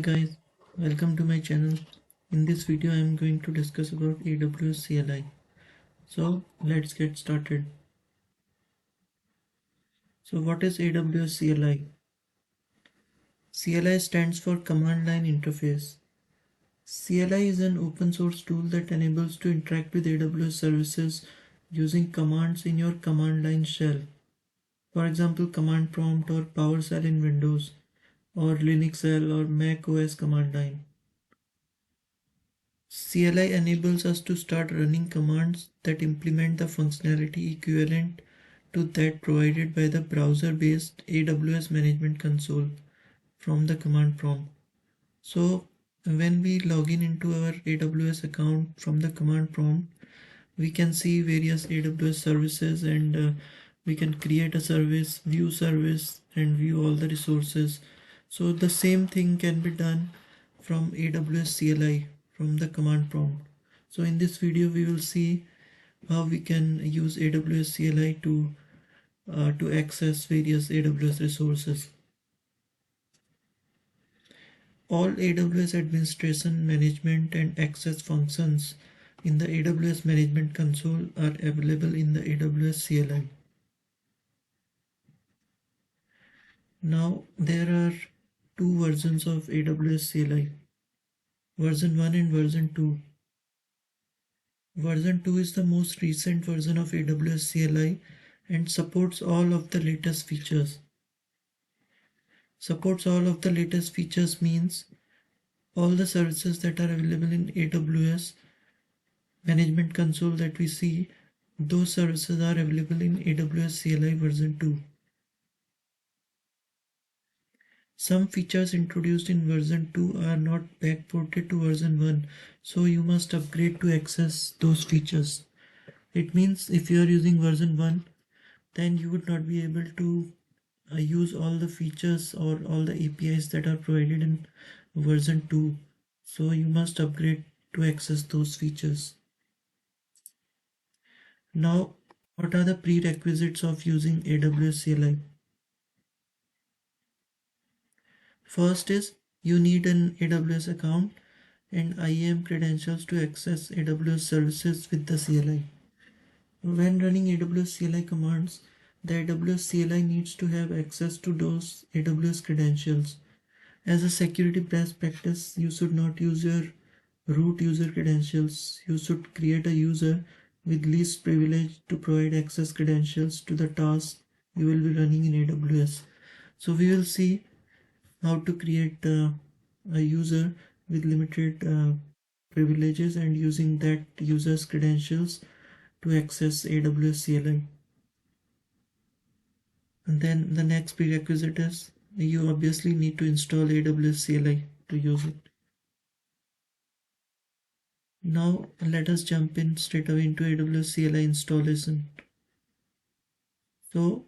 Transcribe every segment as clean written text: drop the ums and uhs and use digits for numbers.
Guys, welcome to my channel. In this video I am going to discuss about AWS CLI. So let's get started. So what is AWS CLI? CLI stands for Command Line Interface. CLI is an open source tool that enables to interact with AWS services using commands in your command line shell. For example, command prompt or PowerShell in Windows, or Linux shell or Mac OS command line. CLI enables us to start running commands that implement the functionality equivalent to that provided by the browser-based AWS Management Console from the command prompt. So when we log in into our AWS account from the command prompt, we can see various AWS services and we can create a service, and view all the resources. So the same thing can be done from AWS CLI from the command prompt. So in this video we will see how we can use AWS CLI to access various AWS resources. All AWS administration, management and access functions in the AWS Management Console are available in the AWS CLI. Now there are two versions of AWS CLI, version 1 and version 2. Version 2 is the most recent version of AWS CLI and supports all of the latest features. Supports all of the latest features means all the services that are available in AWS Management Console that we see, those services are available in AWS CLI version 2. Some features introduced in version 2 are not backported to version 1, so you must upgrade to access those features. It means if you are using version 1, then you would not be able to use all the features or all the APIs that are provided in version 2. So you must upgrade to access those features. Now, what are the prerequisites of using AWS CLI? First is you need an AWS account and IAM credentials to access AWS services with the CLI. When running AWS CLI commands, the AWS CLI needs to have access to those AWS credentials. As a security best practice, you should not use your root user credentials. You should create a user with least privilege to provide access credentials to the task you will be running in AWS. So we will see how to create a user with limited privileges and using that user's credentials to access AWS CLI. And then the next prerequisite is you obviously need to install AWS CLI to use it. Now let us jump in straight away into AWS CLI installation. So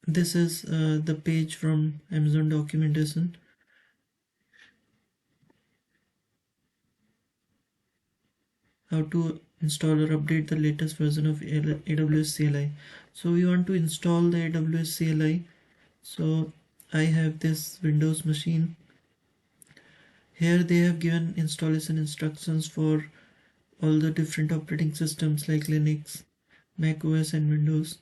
this is the page from Amazon documentation. How to install or update the latest version of AWS CLI. So we want to install the AWS CLI. So I have this Windows machine. Here they have given installation instructions for all the different operating systems like Linux, Mac OS and Windows.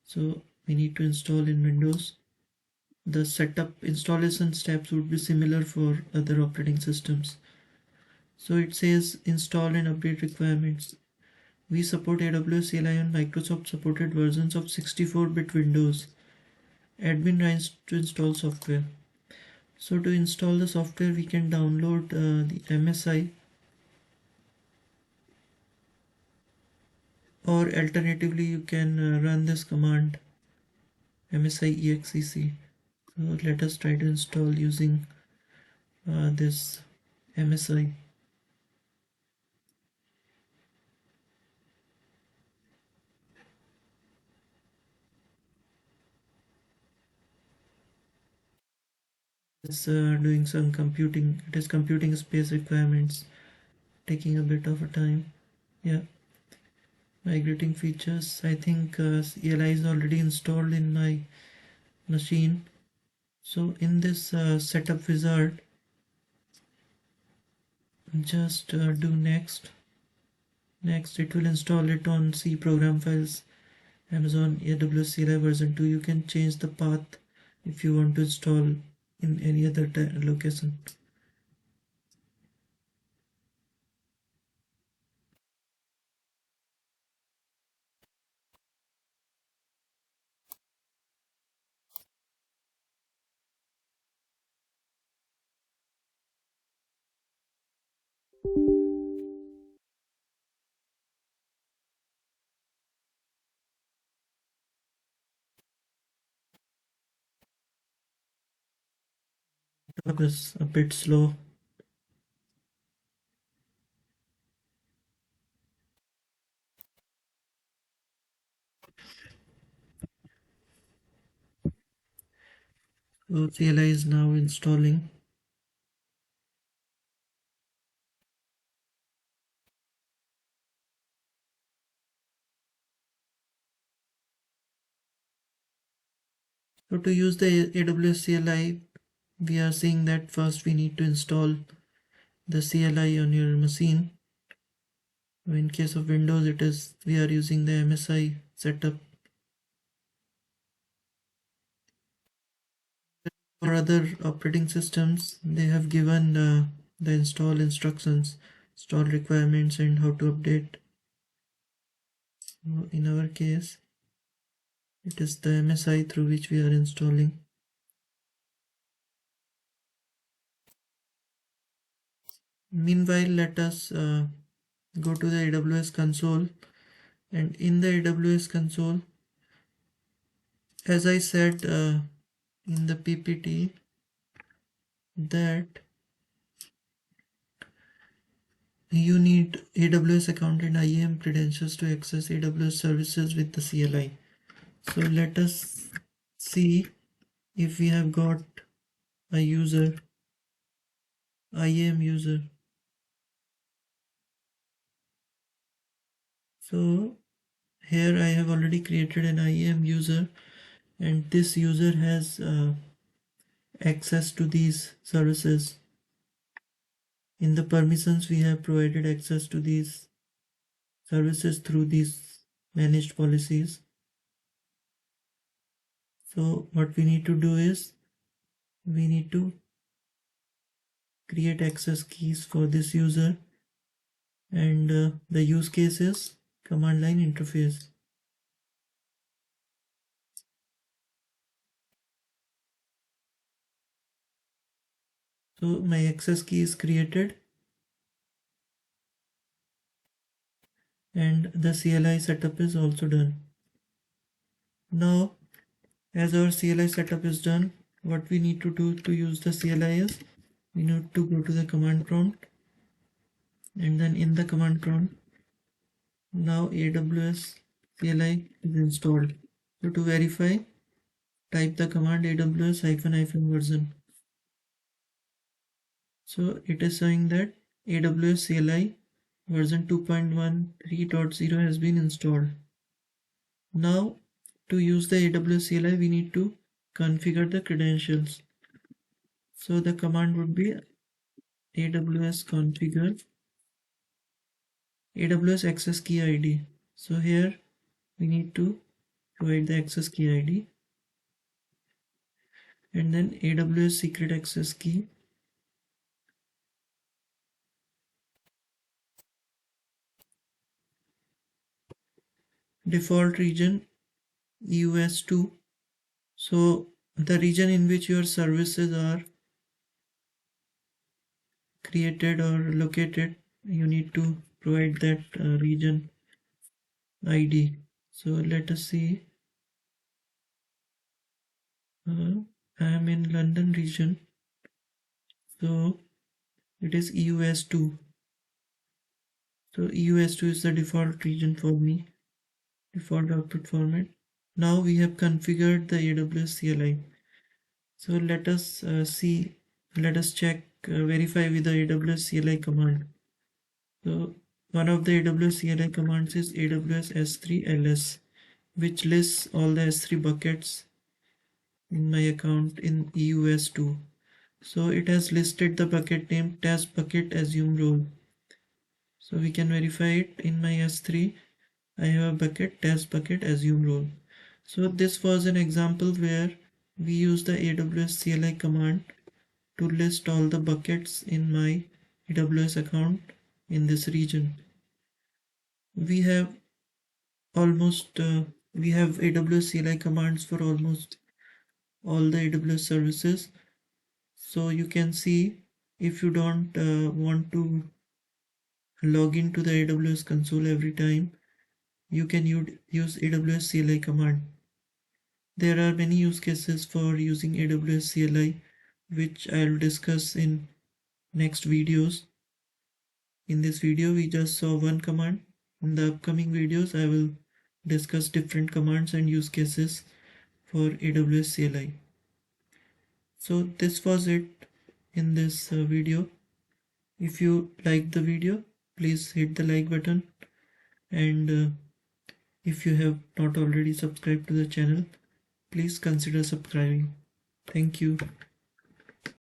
So we need to install in Windows. The setup installation steps would be similar for other operating systems. So it says install and update requirements. We support AWS CLI on Microsoft supported versions of 64-bit Windows. Admin rights to install software. So to install the software we can download the MSI, or alternatively you can run this command MSI exec. So let us try to install using this MSI. It's doing some computing. It is computing space requirements, taking a bit of a time. Yeah, migrating features. I think CLI is already installed in my machine. So in this setup wizard just do next. Next, it will install it on C program files, Amazon AWS CLI version 2. You can change the path if you want to install in any other location. It was a bit slow. So CLI is now installing. So to use the AWS CLI, we are seeing that first we need to install the CLI on your machine. In case of Windows, we are using the MSI setup. For other operating systems, they have given the install instructions, install requirements, and how to update. In our case, it is the MSI through which we are installing. Meanwhile, let us go to the AWS console, and in the AWS console, as I said in the PPT, that you need AWS account and IAM credentials to access AWS services with the CLI. So let us see if we have got a user, IAM user. So here I have already created an IAM user, and this user has access to these services. In the permissions, we have provided access to these services through these managed policies. So what we need to do is we need to create access keys for this user, and the use case is command line interface. So my access key is created and the CLI setup is also done. Now, as our CLI setup is done, what we need to do to use the CLI is we need to go to the command prompt, and then in the command prompt, now AWS CLI is installed. So to verify, type the command AWS -- version. So it is showing that AWS CLI version 2.13.0 has been installed. Now to use the AWS CLI, we need to configure the credentials. So the command would be AWS configure AWS access key ID. So here we need to provide the access key ID, and then AWS secret access key, default region US2. So the region in which your services are created or located, you need to provide that region ID. So let us see. I am in London region, so it is EUS2. So EUS2 is the default region for me, default output format. Now we have configured the AWS CLI. So let us check, verify with the AWS CLI command. So one of the AWS CLI commands is AWS S3 ls, which lists all the S3 buckets in my account in EUS2. So it has listed the bucket name test bucket assume role. So we can verify it in my S3. I have a bucket test bucket assume role. So this was an example where we use the AWS CLI command to list all the buckets in my AWS account in this region. We have we have AWS CLI commands for almost all the AWS services. So you can see, if you don't want to log into the AWS console every time, you can use AWS CLI command. There are many use cases for using AWS CLI, which I'll discuss in next videos. In this video, we just saw one command. In the upcoming videos, I will discuss different commands and use cases for AWS CLI. So this was it in this video. If you liked the video, please hit the like button, and if you have not already subscribed to the channel, please consider subscribing. Thank you.